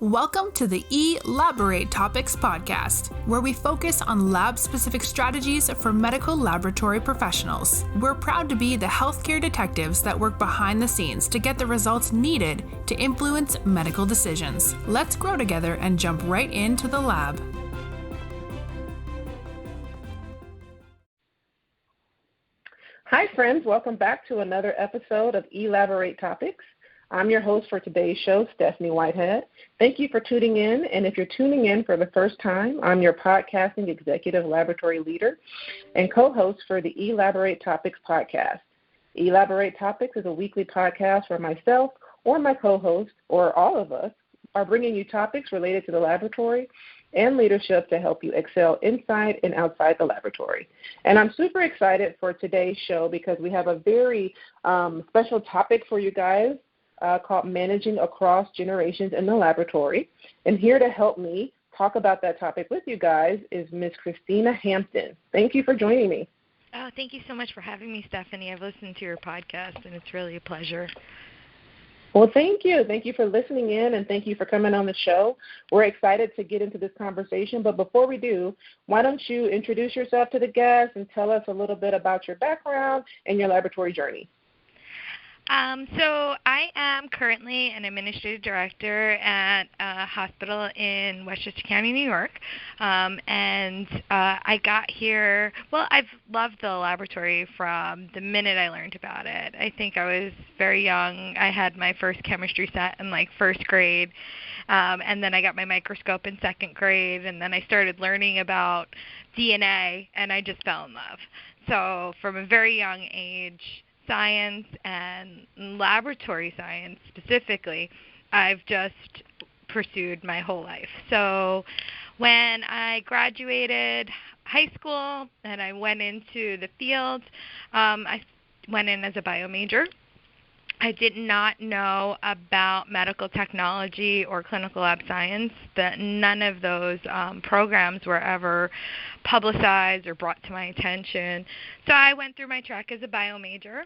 Welcome to the Elaborate Topics podcast, where we focus on lab-specific strategies for medical laboratory professionals. We're proud to be the healthcare detectives that work behind the scenes to get the results needed to influence medical decisions. Let's grow together and jump right into the lab. Hi, friends. Welcome back to another episode of Elaborate Topics. I'm your host for today's show, Stephanie Whitehead. Thank you for tuning in, and if you're tuning in for the first time, I'm your podcasting executive laboratory leader and co-host for the Elaborate Topics podcast. Elaborate Topics is a weekly podcast where myself or my co-host, or all of us, are bringing you topics related to the laboratory and leadership to help you excel inside and outside the laboratory. And I'm super excited for today's show because we have a very special topic for you guys. Called Managing Across Generations in the Laboratory. And here to help me talk about that topic with you guys is Ms. Christina Hampton. Thank you for joining me. Oh, thank you so much for having me, Stephanie. I've listened to your podcast, and it's really a pleasure. Well, thank you. Thank you for listening in, and thank you for coming on the show. We're excited to get into this conversation, but before we do, why don't you introduce yourself to the guests and tell us a little bit about your background and your laboratory journey. So I am currently an administrative director at a hospital in Westchester County, New York, and I got here, I've loved the laboratory from the minute I learned about it. I think I was very young. I had my first chemistry set in first grade, and then I got my microscope in second grade, and then I started learning about DNA, and I just fell in love. So from a very young age, science and laboratory science specifically, I've just pursued my whole life. So when I graduated high school and I went into the field, I went in as a bio major. I did not know about medical technology or clinical lab science. That none of those programs were ever publicized or brought to my attention. So I went through my track as a bio major.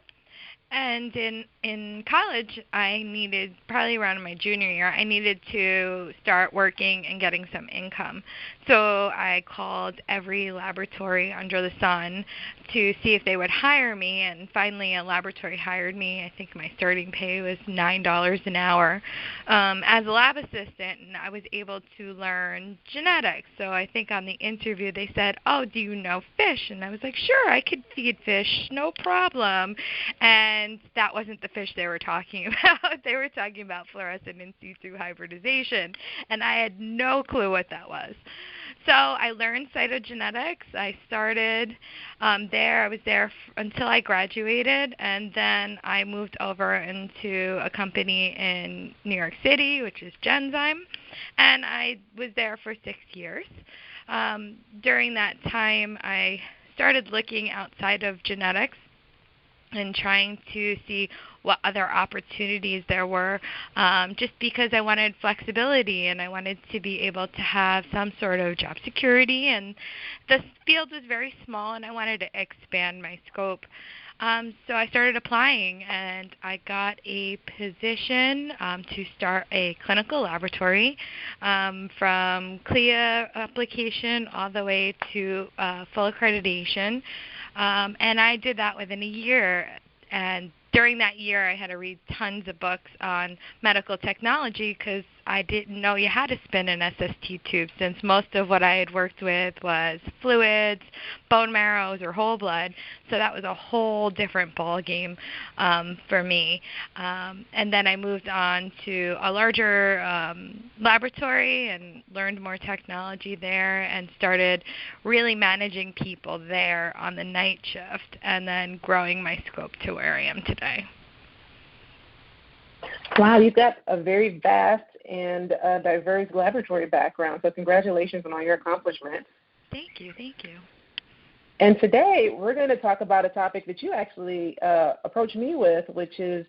And in college, I needed, probably around my junior year, I needed to start working and getting some income. So I called every laboratory under the sun to see if they would hire me, and finally a laboratory hired me. I think my starting pay was $9 an hour as a lab assistant, and I was able to learn genetics. So I think on the interview they said, "Oh, do you know fish?" And I was like, "Sure, I could feed fish, no problem." And that wasn't the fish they were talking about. They were talking about fluorescent in situ hybridization, and I had no clue what that was. So I learned cytogenetics. I started there. I was there until I graduated, and then I moved over into a company in New York City, which is Genzyme, and I was there for 6 years. During that time, I started looking outside of genetics and trying to see what other opportunities there were, just because I wanted flexibility and I wanted to be able to have some sort of job security, and the field was very small and I wanted to expand my scope. So I started applying, and I got a position to start a clinical laboratory, from CLIA application all the way to full accreditation. And I did that within a year, and during that year I had to read tons of books on medical technology because I didn't know you had to spin an SST tube, since most of what I had worked with was fluids, bone marrows, or whole blood. So that was a whole different ball game for me. And then I moved on to a larger laboratory and learned more technology there and started really managing people there on the night shift, and then growing my scope to where I am today. Wow, you've got a very vast and diverse laboratory background, so congratulations on all your accomplishments. Thank you. And today we're going to talk about a topic that you actually approached me with, which is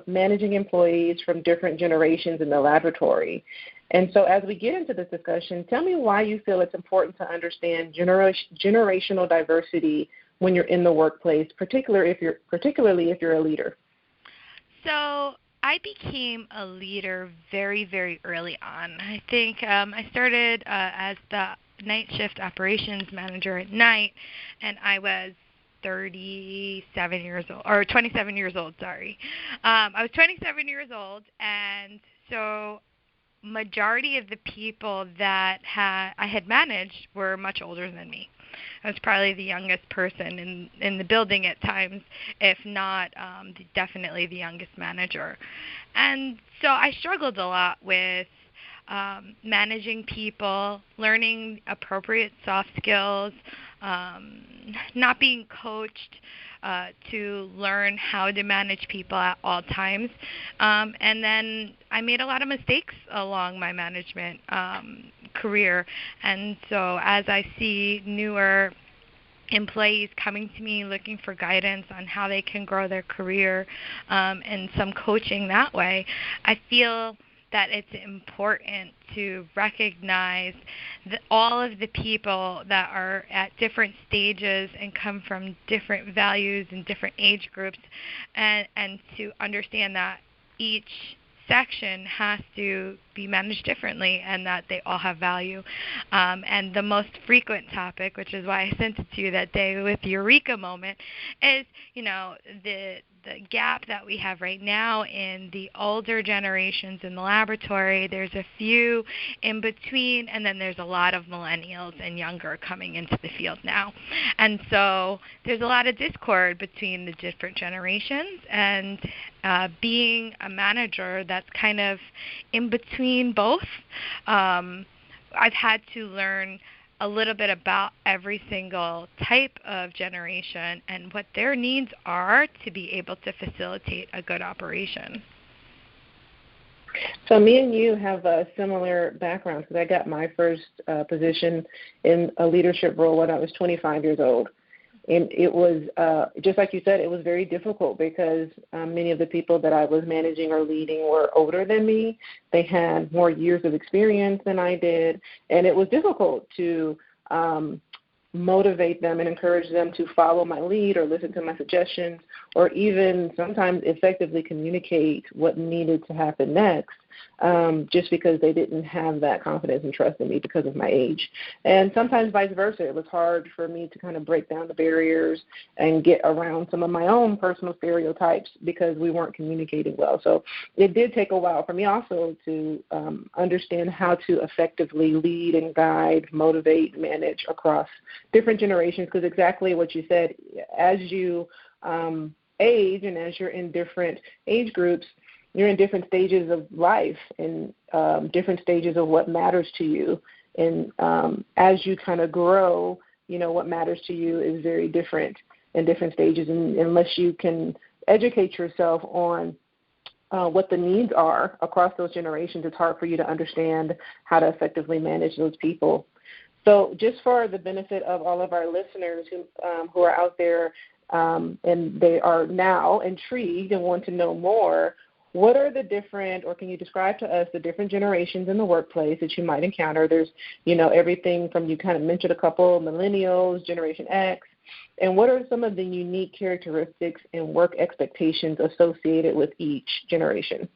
managing employees from different generations in the laboratory. And so as we get into this discussion, tell me why you feel it's important to understand generational diversity when you're in the workplace, particularly if you're a leader. So I became a leader very, very early on. I think I started as the night shift operations manager at night, and I was 37 years old, or 27 years old, sorry. I was 27 years old, and so majority of the people that I had managed were much older than me. I was probably the youngest person in the building at times, if not definitely the youngest manager. And so I struggled a lot with managing people, learning appropriate soft skills, not being coached to learn how to manage people at all times. And then I made a lot of mistakes along my management career. And so as I see newer employees coming to me looking for guidance on how they can grow their career and some coaching that way, I feel that it's important to recognize all of the people that are at different stages and come from different values and different age groups, and to understand that each section has to be managed differently and that they all have value. And the most frequent topic, which is why I sent it to you that day with Eureka Moment, is, the gap that we have right now in the older generations in the laboratory. There's a few in between, and then there's a lot of millennials and younger coming into the field now. And so there's a lot of discord between the different generations, and being a manager that's kind of in between both, I've had to learn a little bit about every single type of generation and what their needs are to be able to facilitate a good operation. So me and you have a similar background, because I got my first position in a leadership role when I was 25 years old. And it was, just like you said, it was very difficult because many of the people that I was managing or leading were older than me. They had more years of experience than I did. And it was difficult to motivate them and encourage them to follow my lead or listen to my suggestions, or even sometimes effectively communicate what needed to happen next, just because they didn't have that confidence and trust in me because of my age. And sometimes vice versa. It was hard for me to kind of break down the barriers and get around some of my own personal stereotypes because we weren't communicating well. So it did take a while for me also to understand how to effectively lead and guide, motivate, manage across different generations, because exactly what you said, as you age and as you're in different age groups, you're in different stages of life and different stages of what matters to you. And as you kind of grow, what matters to you is very different in different stages. And unless you can educate yourself on what the needs are across those generations, it's hard for you to understand how to effectively manage those people. So just for the benefit of all of our listeners who are out there and they are now intrigued and want to know more, what are the different, or can you describe to us the different generations in the workplace that you might encounter? There's, everything from, you kind of mentioned a couple, millennials, Generation X, and what are some of the unique characteristics and work expectations associated with each generation?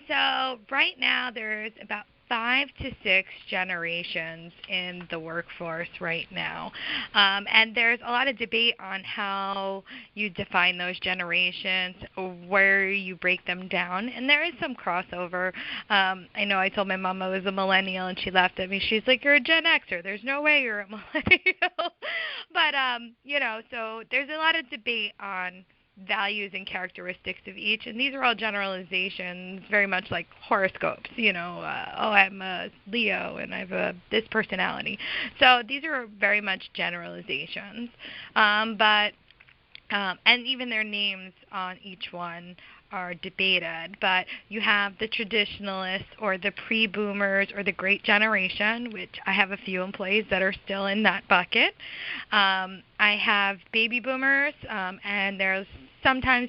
So right now there's about 5 to 6 generations in the workforce right now. And there's a lot of debate on how you define those generations, where you break them down. And there is some crossover. I know I told my mom I was a millennial, and she laughed at me. She's like, "You're a Gen Xer. There's no way you're a millennial." But, so there's a lot of debate on values and characteristics of each, and these are all generalizations, very much like horoscopes. I'm a Leo and I have this personality. So these are very much generalizations, and even their names on each one are debated. But you have the traditionalists, or the pre-boomers, or the great generation, which I have a few employees that are still in that bucket. I have baby boomers, and there's sometimes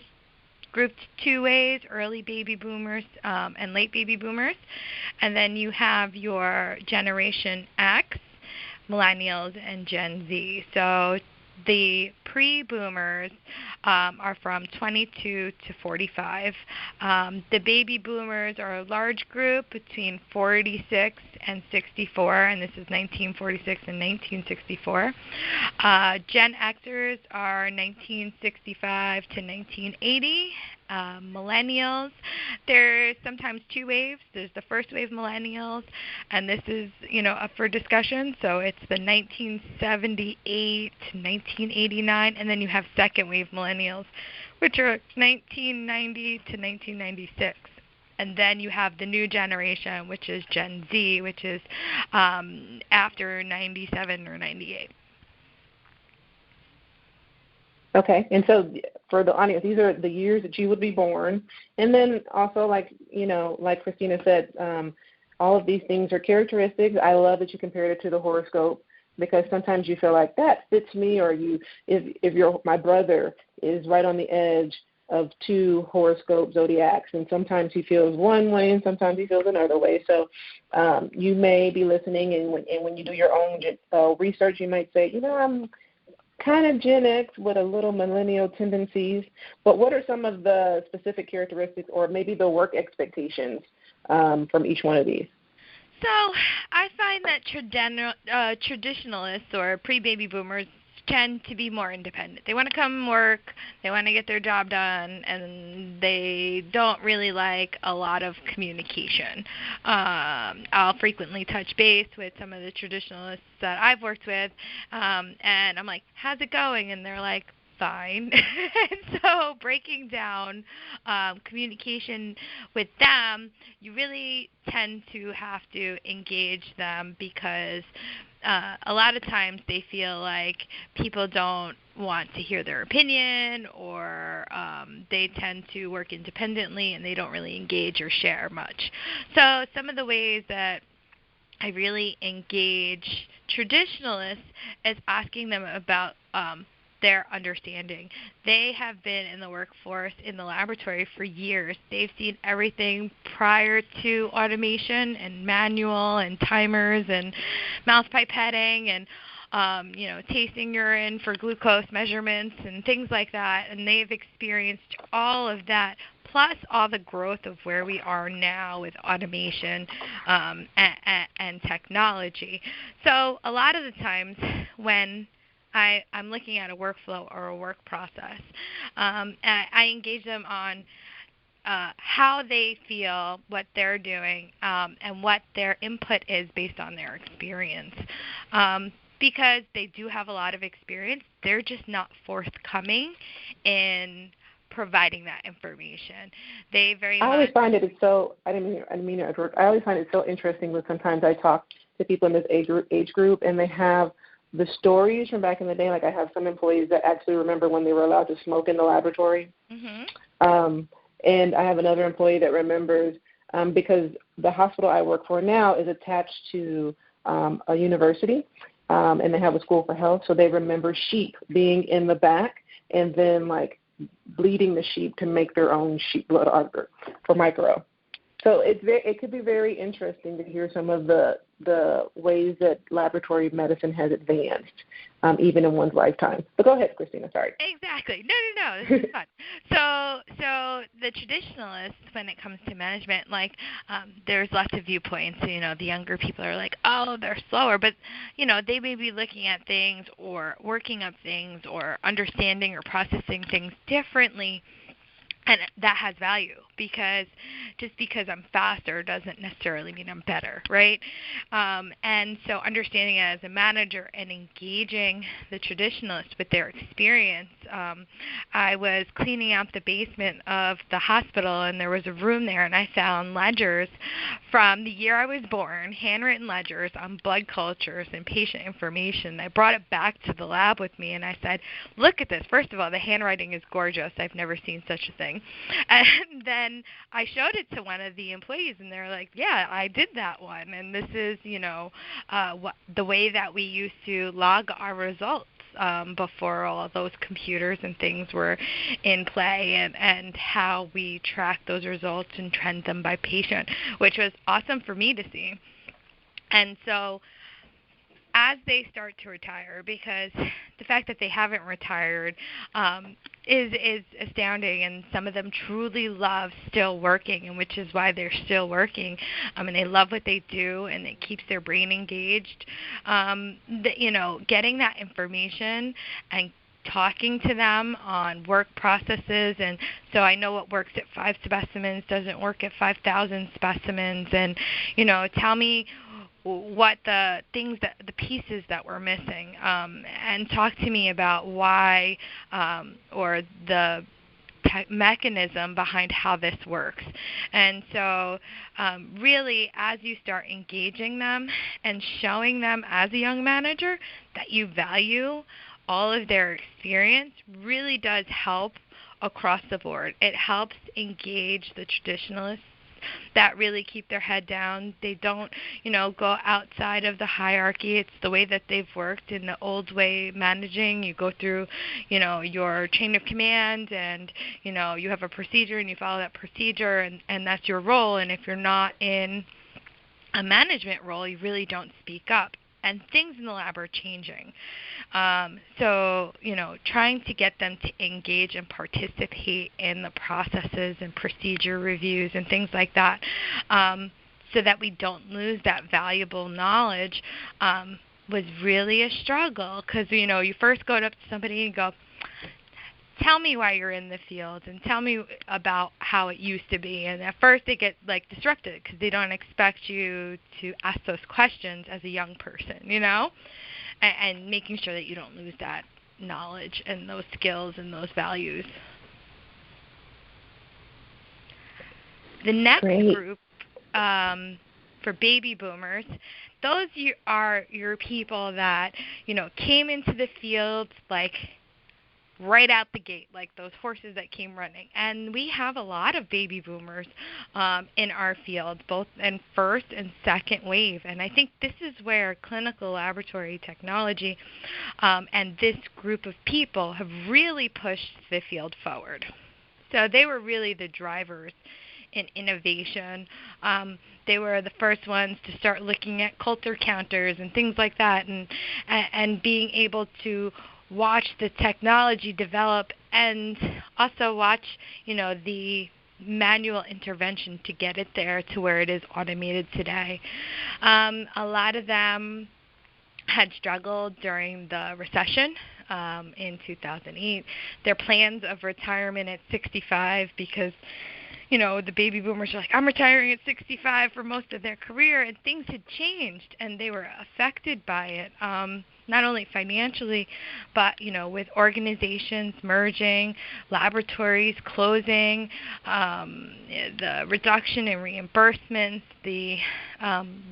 grouped 2 ways: early baby boomers and late baby boomers. And then you have your Generation X, millennials, and Gen Z. So The pre-boomers are from 22 to 45. The baby boomers are a large group between 46 and 64, and this is 1946 and 1964. Gen Xers are 1965 to 1980. Millennials, there's sometimes two waves. There's the first wave millennials, and this is, up for discussion. So it's the 1978 to 1989, and then you have second wave millennials, which are 1990 to 1996. And then you have the new generation, which is Gen Z, which is after 97 or 98. Okay, and so for the audience, these are the years that you would be born. And then also, like Christina said, all of these things are characteristics. I love that you compared it to the horoscope, because sometimes you feel like that fits me, or if my brother is right on the edge of two horoscope zodiacs, and sometimes he feels one way and sometimes he feels another way. So you may be listening, and when you do your own research, you might say, I'm kind of Gen X with a little millennial tendencies, but what are some of the specific characteristics or maybe the work expectations from each one of these? So I find that traditionalists or pre-baby boomers tend to be more independent. They want to come work, they want to get their job done, and they don't really like a lot of communication. I'll frequently touch base with some of the traditionalists that I've worked with, and I'm like, how's it going? And they're like, fine. And so breaking down communication with them, you really tend to have to engage them, because a lot of times they feel like people don't want to hear their opinion, or they tend to work independently and they don't really engage or share much. So some of the ways that I really engage traditionalists is asking them about their understanding. They have been in the workforce, in the laboratory for years. They've seen everything prior to automation and manual and timers and mouth pipetting and tasting urine for glucose measurements and things like that. And they've experienced all of that, plus all the growth of where we are now with automation and technology. So a lot of the times when I'm looking at a workflow or a work process, I engage them on how they feel, what they're doing, and what their input is based on their experience. Because they do have a lot of experience, they're just not forthcoming in providing that information. They very much. I always find it so. I didn't mean to interrupt. I always find it so interesting when sometimes I talk to people in this age group, and they have the stories from back in the day. Like I have some employees that actually remember when they were allowed to smoke in the laboratory. Mm-hmm. And I have another employee that remembers because the hospital I work for now is attached to a university, and they have a school for health. So they remember sheep being in the back and then bleeding the sheep to make their own sheep blood agar for micro. So it could be very interesting to hear some of the ways that laboratory medicine has advanced, even in one's lifetime. But go ahead, Christina. Sorry. Exactly. No. This is fun. So the traditionalists, when it comes to management, there's lots of viewpoints. The younger people are like, oh, they're slower, but they may be looking at things or working up things or understanding or processing things differently. And that has value, because just because I'm faster doesn't necessarily mean I'm better, right? And so understanding it as a manager and engaging the traditionalists with their experience. I was cleaning out the basement of the hospital, and there was a room there, and I found ledgers from the year I was born, handwritten ledgers on blood cultures and patient information. I brought it back to the lab with me, and I said, look at this. First of all, the handwriting is gorgeous. I've never seen such a thing. And then I showed it to one of the employees, and they're like, yeah, I did that one. And this is, the way that we used to log our results before all of those computers and things were in play, and how we track those results and trend them by patient, which was awesome for me to see. And so as they start to retire, because the fact that they haven't retired is astounding, and some of them truly love still working, and which is why they're still working, and they love what they do, and it keeps their brain engaged. Getting that information and talking to them on work processes, and so I know what works at 5 specimens doesn't work at 5,000 specimens, and tell me what the pieces that we're missing, and talk to me about why, or the mechanism behind how this works. And so really, as you start engaging them and showing them as a young manager that you value all of their experience, really does help across the board. It helps engage the traditionalists that really keep their head down. They don't, go outside of the hierarchy. It's the way that they've worked in the old way managing. You go through, your chain of command, and, you have a procedure and you follow that procedure, and that's your role. And if you're not in a management role, you really don't speak up. And things in the lab are changing. So, trying to get them to engage and participate in the processes and procedure reviews and things like that, so that we don't lose that valuable knowledge, was really a struggle. Because, you first go up to somebody and go, tell me why you're in the field, and tell me about how it used to be. And at first they get disrupted because they don't expect you to ask those questions as a young person, and making sure that you don't lose that knowledge and those skills and those values. The next group, for baby boomers, those are your people that, came into the field right out the gate, like those horses that came running. And we have a lot of baby boomers in our field, both in first and second wave. And I think this is where clinical laboratory technology and this group of people have really pushed the field forward. So they were really the drivers in innovation. They were the first ones to start looking at Coulter counters and things like that, and being able to watch the technology develop, and also watch, the manual intervention to get it there to where it is automated today. A lot of them had struggled during the recession in 2008. Their plans of retirement at 65, because the baby boomers are like, I'm retiring at 65 for most of their career, and things had changed, and they were affected by it. Not only financially, but, with organizations merging, laboratories closing, the reduction in reimbursements, the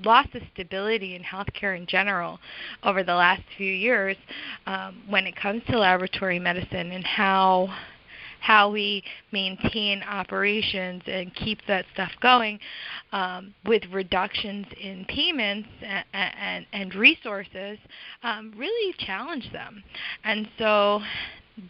loss of stability in healthcare in general over the last few years, when it comes to laboratory medicine and how we maintain operations and keep that stuff going, with reductions in payments and resources, really challenge them. And so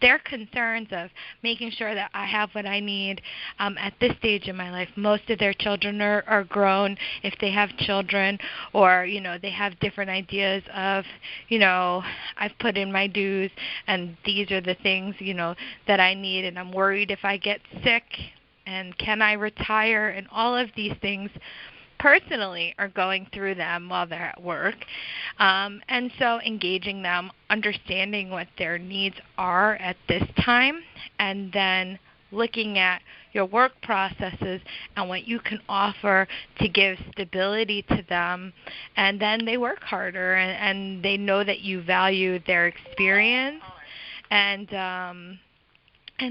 their concerns of making sure that I have what I need at this stage in my life. Most of their children are grown, if they have children, or, they have different ideas of, I've put in my dues, and these are the things, that I need, and I'm worried if I get sick, and can I retire, and all of these things personally are going through them while they're at work. And so engaging them, understanding what their needs are at this time, and then looking at your work processes and what you can offer to give stability to them. And then they work harder, and they know that you value their experience, and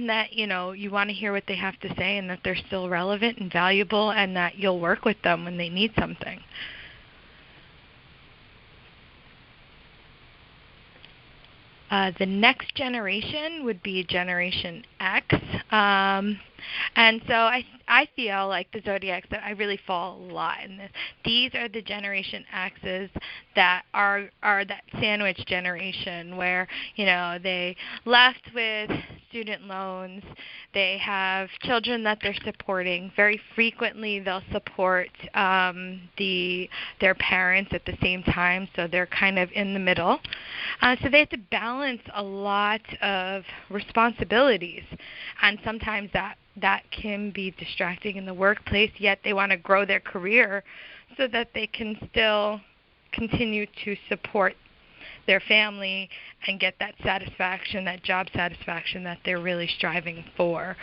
that, you want to hear what they have to say, and that they're still relevant and valuable, and that you'll work with them when they need something. The next generation would be Generation X. And so I feel like the Zodiacs, that I really fall a lot in this. These are the Generation X's that are that sandwich generation where, they left with student loans. They have children that they're supporting. Very frequently, they'll support their parents at the same time, so they're kind of in the middle. So they have to balance a lot of responsibilities, and sometimes that can be distracting in the workplace, yet they want to grow their career so that they can still continue to support their family and get that satisfaction, that job satisfaction that they're really striving for.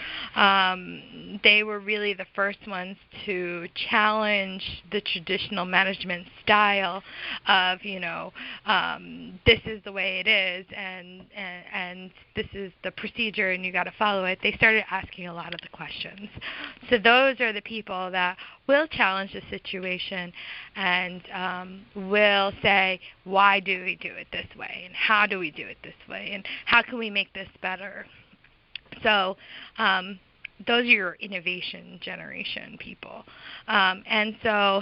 They were really the first ones to challenge the traditional management style of, this is the way it is and this is the procedure and you got to follow it. They started asking a lot of the questions. So those are the people that will challenge the situation and will say, why do we do it this way? And how do we do it this way? And how can we make this better? So those are your innovation generation people. And so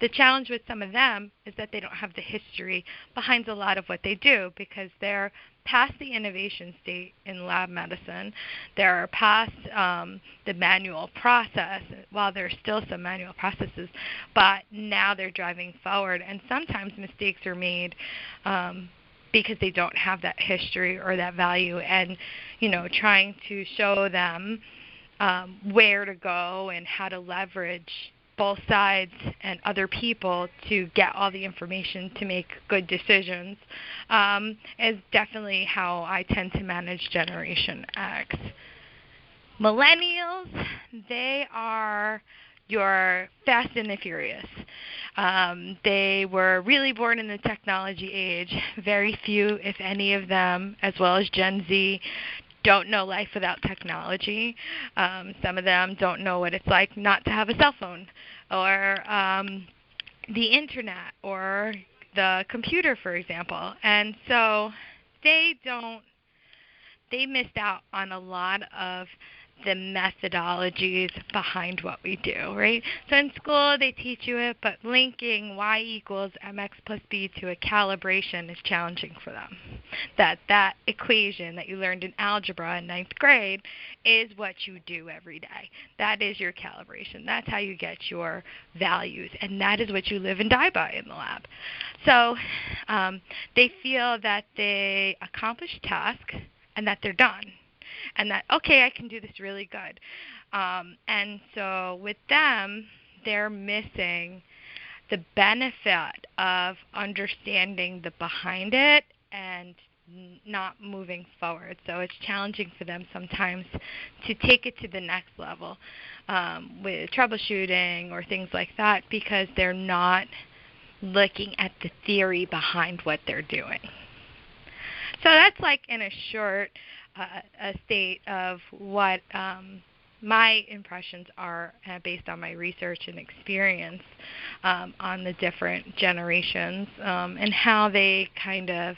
the challenge with some of them is that they don't have the history behind a lot of what they do because they're past the innovation state in lab medicine. They're past the manual process, while there's still some manual processes, but now they're driving forward. And sometimes mistakes are made because they don't have that history or that value, and trying to show them where to go and how to leverage both sides and other people to get all the information to make good decisions is definitely how I tend to manage Generation X. Millennials, they are your Fast and the Furious. They were really born in the technology age. Very few, if any of them, as well as Gen Z, don't know life without technology. Some of them don't know what it's like not to have a cell phone or the internet or the computer, for example. And so they missed out on a lot of the methodologies behind what we do, right? So in school they teach you it, but linking y equals mx plus b to a calibration is challenging for them. That equation that you learned in algebra in 9th grade is what you do every day. That is your calibration. That's how you get your values, and that is what you live and die by in the lab. So they feel that they accomplished a task and that they're done. And that, okay, I can do this really good. And so with them, they're missing the benefit of understanding the behind it and not moving forward. So it's challenging for them sometimes to take it to the next level with troubleshooting or things like that because they're not looking at the theory behind what they're doing. So that's like in a short a state of what my impressions are based on my research and experience on the different generations and how they kind of,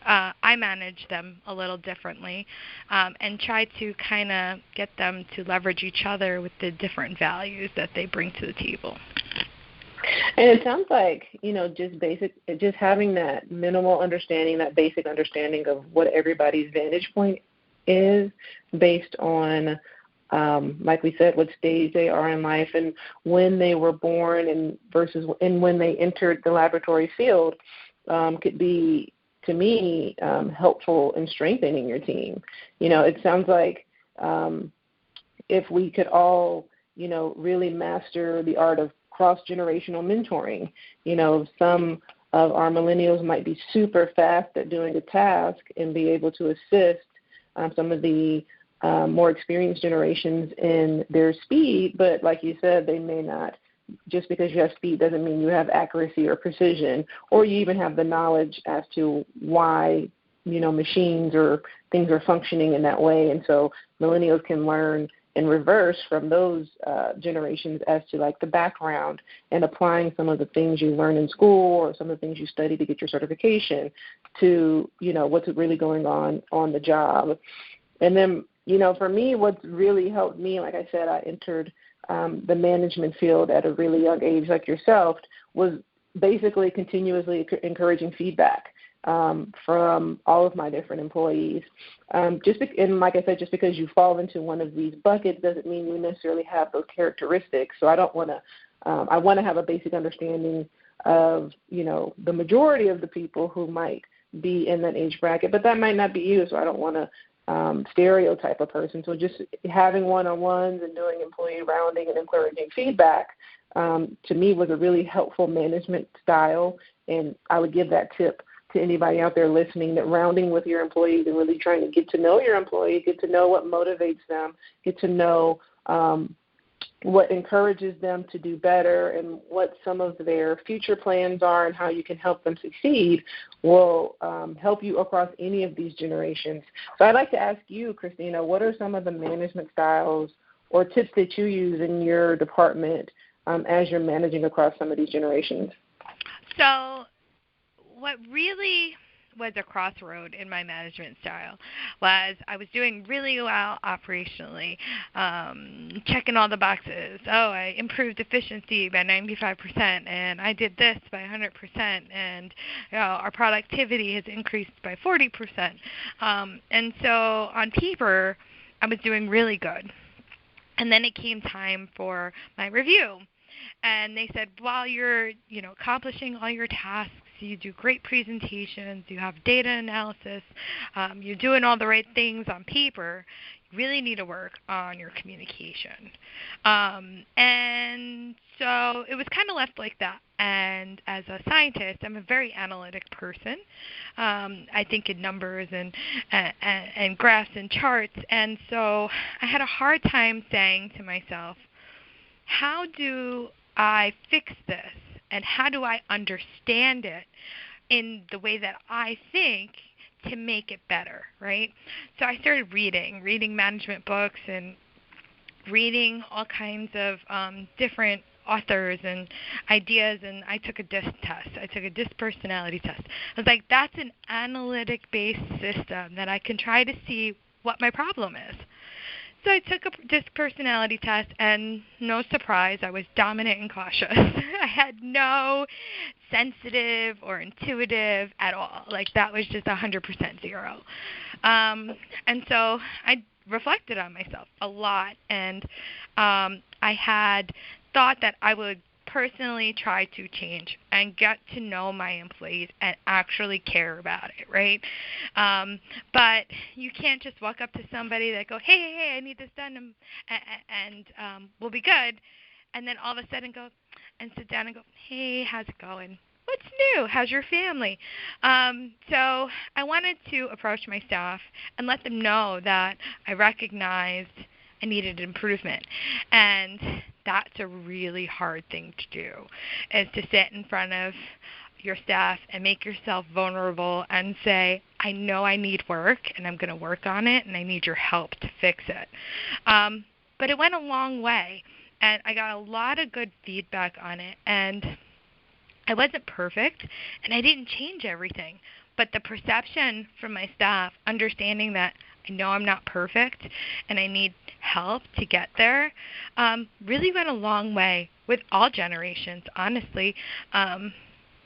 I manage them a little differently and try to kind of get them to leverage each other with the different values that they bring to the table. And it sounds like, just having that minimal understanding, that basic understanding of what everybody's vantage point is based on, like we said, what stage they are in life and when they were born and versus when they entered the laboratory field could be, to me, helpful in strengthening your team. It sounds like if we could all, really master the art of cross-generational mentoring. Some of our millennials might be super fast at doing a task and be able to assist some of the more experienced generations in their speed, but like you said, they may not. Just because you have speed doesn't mean you have accuracy or precision, or you even have the knowledge as to why, machines or things are functioning in that way. And so millennials can learn in reverse from those generations as to like the background and applying some of the things you learn in school or some of the things you study to get your certification to, what's really going on the job. And then, for me, what's really helped me, like I said, I entered the management field at a really young age like yourself, was basically continuously encouraging feedback. from all of my different employees. And like I said, just because you fall into one of these buckets doesn't mean you necessarily have those characteristics. So I want to have a basic understanding of, the majority of the people who might be in that age bracket, but that might not be you. So I don't want to stereotype a person. So just having one-on-ones and doing employee rounding and encouraging feedback, to me, was a really helpful management style. And I would give that tip to anybody out there listening, that rounding with your employees and really trying to get to know your employees, get to know what motivates them, get to know what encourages them to do better and what some of their future plans are and how you can help them succeed will help you across any of these generations. So I'd like to ask you, Christina, what are some of the management styles or tips that you use in your department as you're managing across some of these generations? So what really was a crossroad in my management style was I was doing really well operationally, checking all the boxes. Oh, I improved efficiency by 95%, and I did this by 100%, and our productivity has increased by 40%. And so on paper, I was doing really good. And then it came time for my review. And they said, while you're, accomplishing all your tasks, you do great presentations, you have data analysis, you're doing all the right things on paper, you really need to work on your communication. And so it was kind of left like that. And as a scientist, I'm a very analytic person. I think in numbers and graphs and charts. And so I had a hard time saying to myself, how do I fix this? And how do I understand it in the way that I think to make it better, right? So I started reading management books and reading all kinds of different authors and ideas, and I took a DISC test. I took a DISC personality test. I was like, that's an analytic-based system that I can try to see what my problem is. So I took a DISC personality test, and no surprise, I was dominant and cautious. I had no sensitive or intuitive at all. Like, that was just 100% zero. And so I reflected on myself a lot, and I had thought that I would personally try to change and get to know my employees and actually care about it, right? But you can't just walk up to somebody that go, hey, I need this done, and we'll be good, and then all of a sudden go and sit down and go, hey, how's it going? What's new? How's your family? So I wanted to approach my staff and let them know that I recognized I needed improvement. And that's a really hard thing to do, is to sit in front of your staff and make yourself vulnerable and say, I know I need work and I'm going to work on it and I need your help to fix it. But it went a long way, and I got a lot of good feedback on it. And I wasn't perfect, and I didn't change everything. But the perception from my staff, understanding that I know I'm not perfect and I need help to get there, really went a long way with all generations, honestly.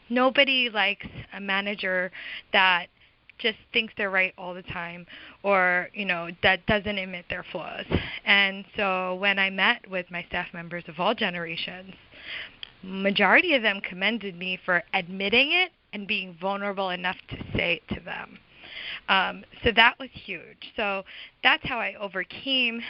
Nobody likes a manager that just thinks they're right all the time, or, that doesn't admit their flaws. And so when I met with my staff members of all generations, majority of them commended me for admitting it and being vulnerable enough to say it to them. So that was huge. So that's how I overcame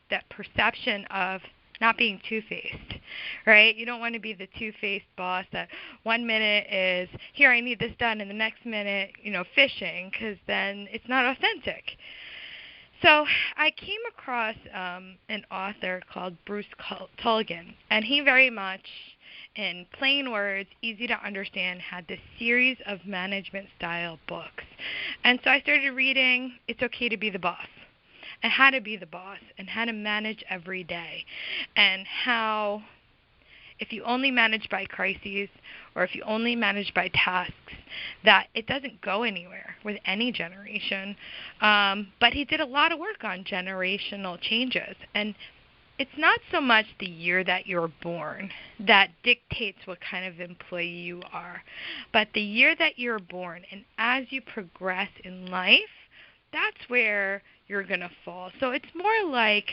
that perception of not being two-faced, right? You don't want to be the two-faced boss that 1 minute is, here, I need this done, and the next minute, fishing, because then it's not authentic. So I came across an author called Bruce Tulgan, and he very much, in plain words, easy to understand, had this series of management style books. And so I started reading It's Okay to Be the Boss, and how to be the boss, and how to manage every day, and how if you only manage by crises, or if you only manage by tasks, that it doesn't go anywhere with any generation. But he did a lot of work on generational changes, and it's not so much the year that you're born that dictates what kind of employee you are, but the year that you're born. And as you progress in life, that's where you're going to fall. So it's more like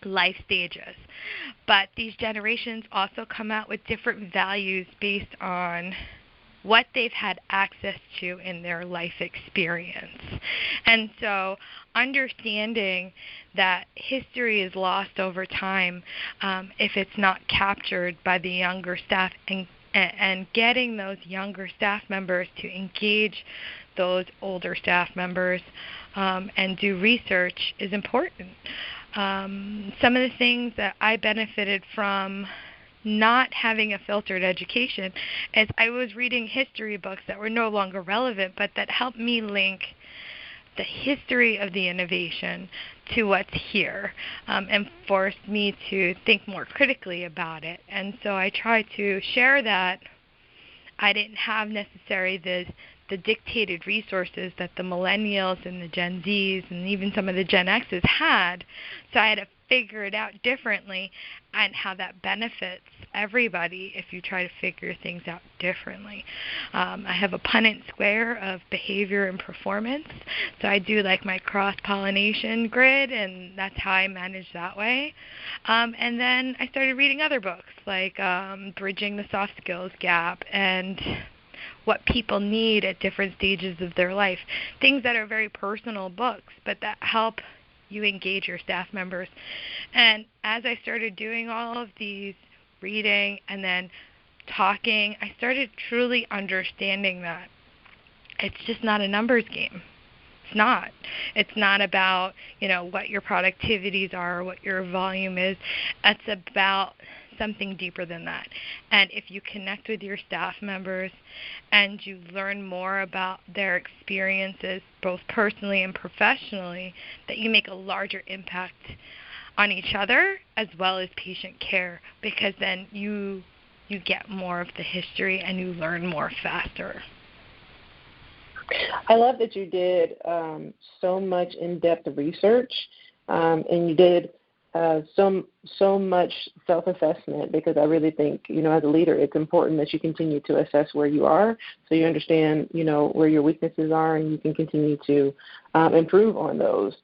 life stages. But these generations also come out with different values based on what they've had access to in their life experience. And so understanding that history is lost over time if it's not captured by the younger staff, and getting those younger staff members to engage those older staff members and do research is important. Some of the things that I benefited from not having a filtered education is I was reading history books that were no longer relevant, but that helped me link the history of the innovation to what's here, and forced me to think more critically about it. And so I try to share that I didn't have necessarily the dictated resources that the millennials and the Gen Zs and even some of the Gen Xs had. So I had to figure it out differently, and how that benefits everybody if you try to figure things out differently. I have a Punnett square of behavior and performance. So I do like my cross-pollination grid, and that's how I manage that way. And then I started reading other books like Bridging the Soft Skills Gap and what people need at different stages of their life. Things that are very personal books, but that help you engage your staff members. And as I started doing all of these reading and then talking, I started truly understanding that it's just not a numbers game. It's not. It's not about, what your productivities are or what your volume is. It's about something deeper than that. And if you connect with your staff members and you learn more about their experiences, both personally and professionally, that you make a larger impact on each other as well as patient care, because then you get more of the history and you learn more faster. I love that you did so much in-depth research, and you did so much self-assessment, because I really think, as a leader, it's important that you continue to assess where you are so you understand, where your weaknesses are, and you can continue to improve on those.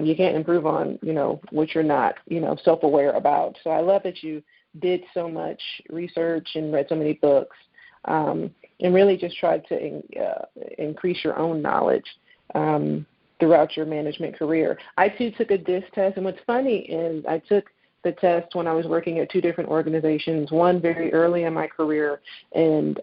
You can't improve on, what you're not, self-aware about. So I love that you did so much research and read so many books, and really just tried to increase your own knowledge throughout your management career. I, too, took a DISC test, and what's funny is I took the test when I was working at two different organizations, one very early in my career, and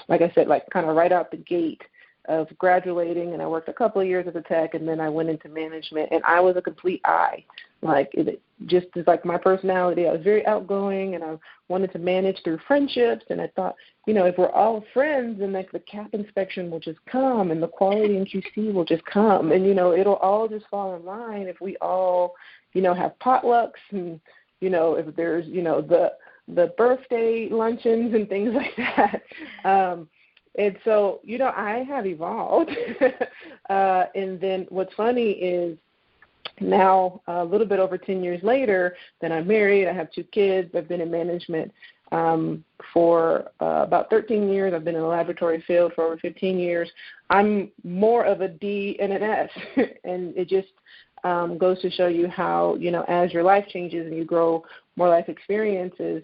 like I said, kind of right out the gate of graduating, and I worked a couple of years as a tech, and then I went into management, and I was a complete I. It just is like my personality. I was very outgoing, and I wanted to manage through friendships, and I thought, if we're all friends, then the CAP inspection will just come, and the quality and QC will just come, and, it'll all just fall in line if we all, have potlucks, and, if there's, the birthday luncheons and things like that. And so, I have evolved. And then what's funny is now, a little bit over 10 years later, then I'm married. I have 2 kids. I've been in management for about 13 years. I've been in the laboratory field for over 15 years. I'm more of a D and an S. And it just goes to show you how, as your life changes and you grow more life experiences,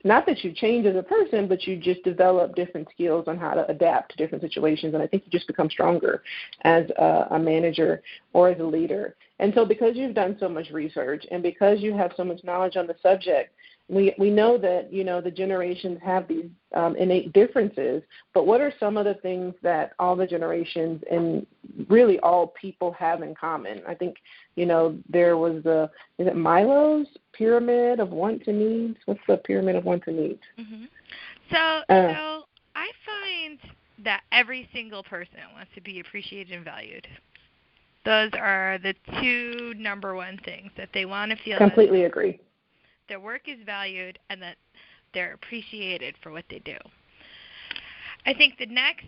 not that you change as a person, but you just develop different skills on how to adapt to different situations. And I think you just become stronger as a manager or as a leader. And so because you've done so much research and because you have so much knowledge on the subject, we know that, the generations have these innate differences, but what are some of the things that all the generations and really all people have in common? I think, there was is it Milo's pyramid of wants and needs? What's the pyramid of wants and needs? Mm-hmm. So I find that every single person wants to be appreciated and valued. Those are the 2 number 1 things that they want to feel. Completely agree. Their work is valued and that they're appreciated for what they do. I think the next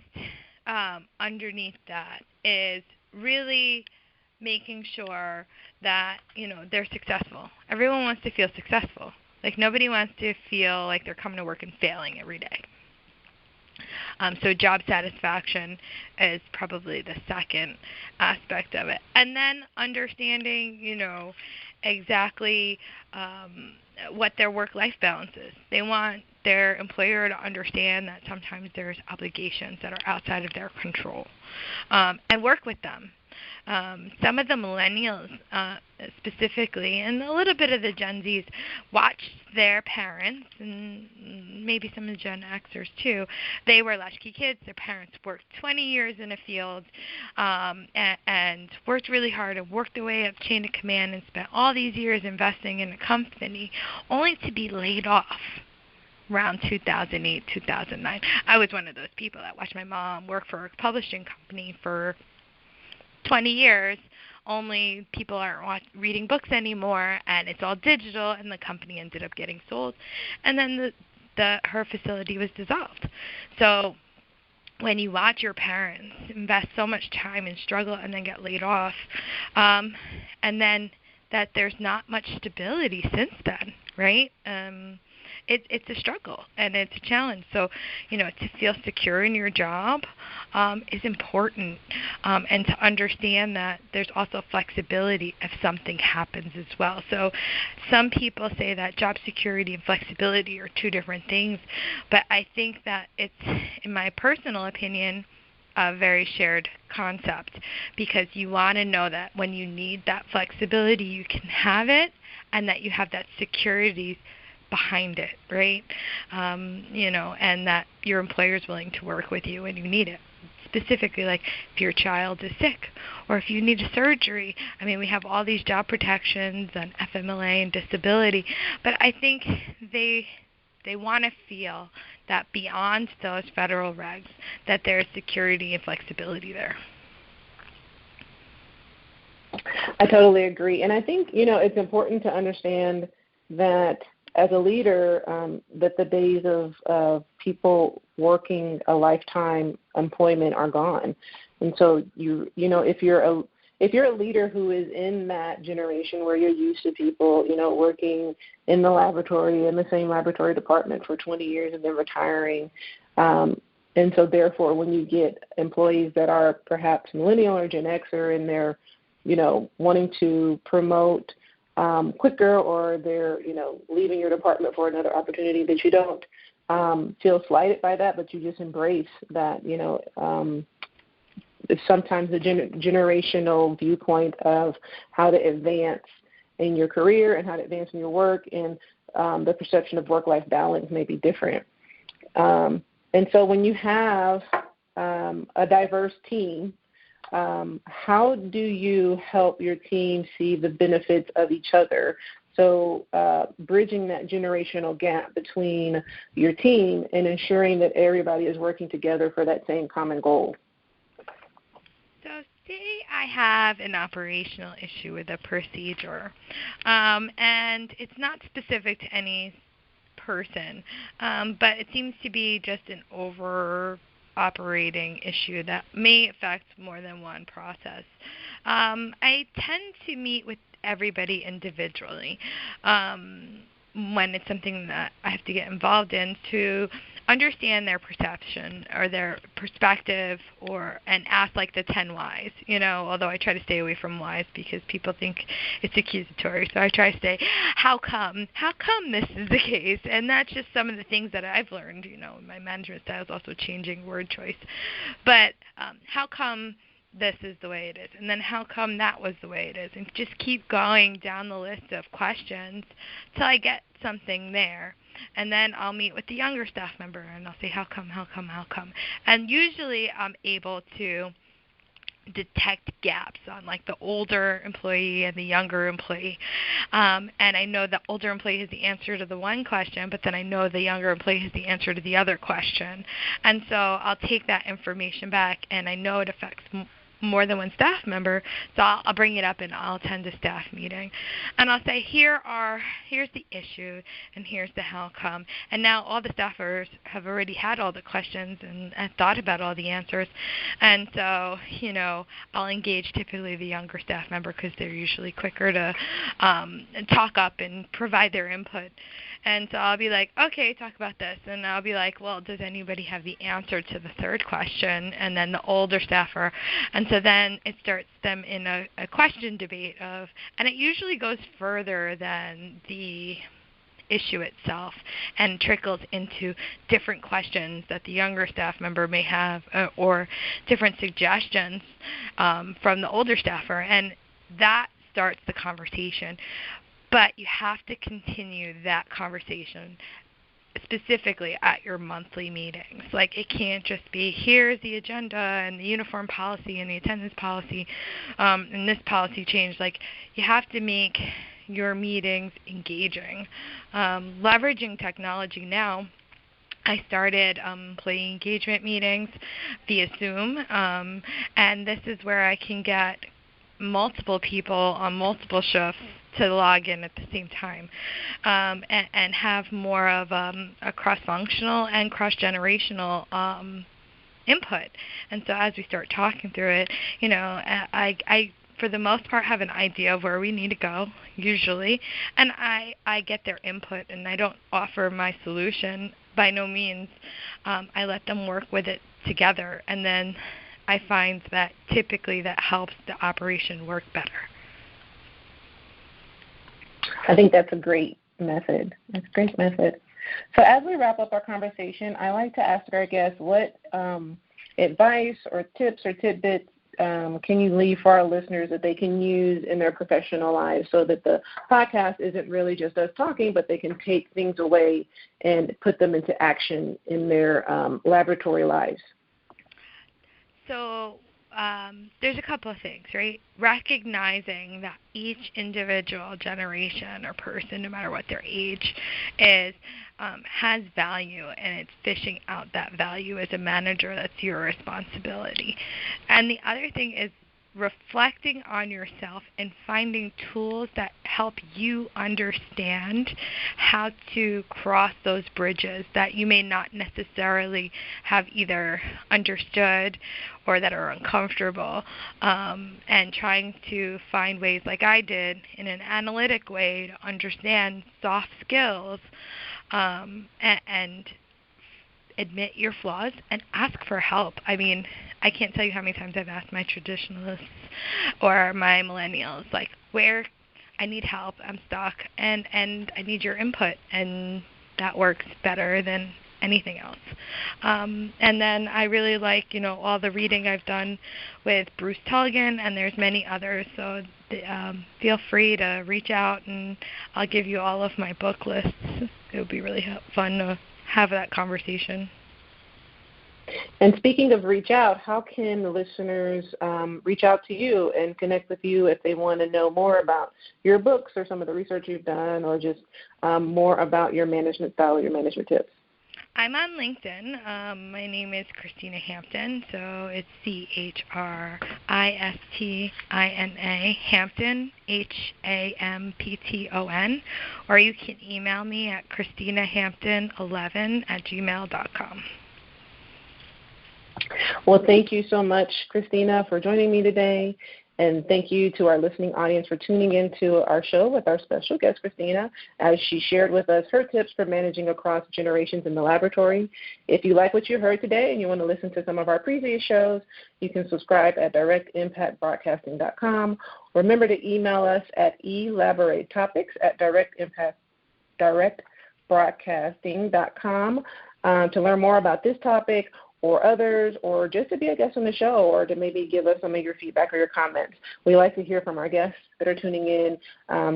underneath that is really making sure that, they're successful. Everyone wants to feel successful. Like, nobody wants to feel like they're coming to work and failing every day. So job satisfaction is probably the second aspect of it. And then understanding, exactly what their work-life balance is. They want their employer to understand that sometimes there's obligations that are outside of their control, and work with them. Some of the millennials specifically, and a little bit of the Gen Zs, watched their parents, and maybe some of the Gen Xers too. They were latchkey kids. Their parents worked 20 years in a field and worked really hard and worked their way up chain of command and spent all these years investing in a company only to be laid off around 2008, 2009. I was one of those people that watched my mom work for a publishing company for 20 years, only people aren't reading books anymore, and it's all digital, and the company ended up getting sold, and then her facility was dissolved. So when you watch your parents invest so much time and struggle and then get laid off, and then that there's not much stability since then, right? It's a struggle and it's a challenge. So, to feel secure in your job is important, and to understand that there's also flexibility if something happens as well. So some people say that job security and flexibility are two different things, but I think that it's, in my personal opinion, a very shared concept, because you want to know that when you need that flexibility, you can have it, and that you have that security behind it, right? And that your employer is willing to work with you when you need it. Specifically, like if your child is sick or if you need a surgery. I mean, we have all these job protections and FMLA and disability, but I think they want to feel that beyond those federal regs, that there's security and flexibility there. I totally agree. And I think, it's important to understand that as a leader, that the days of people working a lifetime employment are gone. And so if you're a leader who is in that generation where you're used to people, working in the laboratory, in the same laboratory department for 20 years and then retiring, and so therefore when you get employees that are perhaps millennial or Gen Xer and they're, wanting to promote quicker, or they're, leaving your department for another opportunity, that you don't feel slighted by that, but you just embrace that, sometimes the generational viewpoint of how to advance in your career and how to advance in your work, and the perception of work-life balance may be different. And so when you have a diverse team, how do you help your team see the benefits of each other? So bridging that generational gap between your team and ensuring that everybody is working together for that same common goal. So say I have an operational issue with a procedure, and it's not specific to any person, but it seems to be just an operating issue that may affect more than one process. I tend to meet with everybody individually when it's something that I have to get involved in, to understand their perception or their perspective, and ask like the 10 whys, although I try to stay away from whys because people think it's accusatory. So I try to say, how come this is the case? And that's just some of the things that I've learned, my management style is also changing word choice. But how come this is the way it is? And then how come that was the way it is? And just keep going down the list of questions till I get something there. And then I'll meet with the younger staff member and I'll say, how come? And usually I'm able to detect gaps on like the older employee and the younger employee. And I know the older employee has the answer to the one question, but then I know the younger employee has the answer to the other question. And so I'll take that information back, and I know it affects more than one staff member, so I'll bring it up and I'll attend a staff meeting, and I'll say, here's the issue, and here's the outcome. And now all the staffers have already had all the questions and thought about all the answers, and so I'll engage typically the younger staff member because they're usually quicker to talk up and provide their input. And so I'll be like, okay, talk about this. And I'll be like, well, does anybody have the answer to the third question? And then the older staffer. And so then it starts them in a question debate and it usually goes further than the issue itself and trickles into different questions that the younger staff member may have or different suggestions from the older staffer. And that starts the conversation. But you have to continue that conversation specifically at your monthly meetings. Like, it can't just be, here's the agenda and the uniform policy and the attendance policy and this policy change. Like, you have to make your meetings engaging. Leveraging technology now, I started employee engagement meetings via Zoom, and this is where I can get multiple people on multiple shifts to log in at the same time and have more of a cross-functional and cross-generational input. And so as we start talking through it, I for the most part have an idea of where we need to go, usually, and I get their input, and I don't offer my solution by no means. I let them work with it together, and then I find that typically that helps the operation work better. I think that's a great method. That's a great method. So as we wrap up our conversation, I like to ask our guests what advice or tips or tidbits can you leave for our listeners that they can use in their professional lives so that the podcast isn't really just us talking, but they can take things away and put them into action in their laboratory lives? So there's a couple of things, right? Recognizing that each individual generation or person, no matter what their age is, has value, and it's fishing out that value as a manager. That's your responsibility. And the other thing is reflecting on yourself and finding tools that help you understand how to cross those bridges that you may not necessarily have either understood or that are uncomfortable, and trying to find ways, like I did, in an analytic way to understand soft skills and admit your flaws and ask for help. I mean, I can't tell you how many times I've asked my traditionalists or my millennials, like, where I need help, I'm stuck, and I need your input, and that works better than anything else. And then I really like, all the reading I've done with Bruce Tulligan, and there's many others, so feel free to reach out, and I'll give you all of my book lists. It would be really fun to have that conversation. And speaking of reach out, how can the listeners reach out to you and connect with you if they want to know more about your books or some of the research you've done, or just more about your management style or your management tips? I'm on LinkedIn. My name is Christina Hampton, so it's CHRISTINA, Hampton, HAMPTON, or you can email me at ChristinaHampton11@gmail.com. Well, thank you so much, Christina, for joining me today. And thank you to our listening audience for tuning into our show with our special guest, Christina, as she shared with us her tips for managing across generations in the laboratory. If you like what you heard today and you want to listen to some of our previous shows, you can subscribe at directimpactbroadcasting.com. Remember to email us at elaboratetopics@directbroadcasting.com to learn more about this topic or others, or just to be a guest on the show, or to maybe give us some of your feedback or your comments. We like to hear from our guests that are tuning in,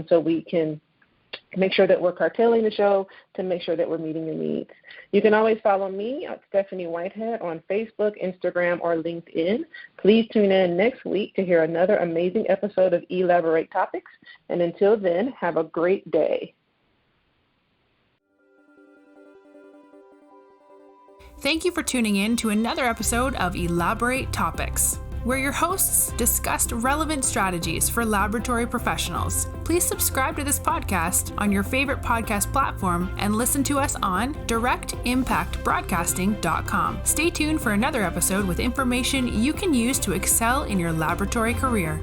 so we can make sure that we're curtailing the show to make sure that we're meeting your needs. You can always follow me at Stephanie Whitehead on Facebook, Instagram, or LinkedIn. Please tune in next week to hear another amazing episode of Elaborate Topics. And until then, have a great day. Thank you for tuning in to another episode of Elaborate Topics. where your hosts discussed relevant strategies for laboratory professionals. Please subscribe to this podcast on your favorite podcast platform and listen to us on directimpactbroadcasting.com. Stay tuned for another episode with information you can use to excel in your laboratory career.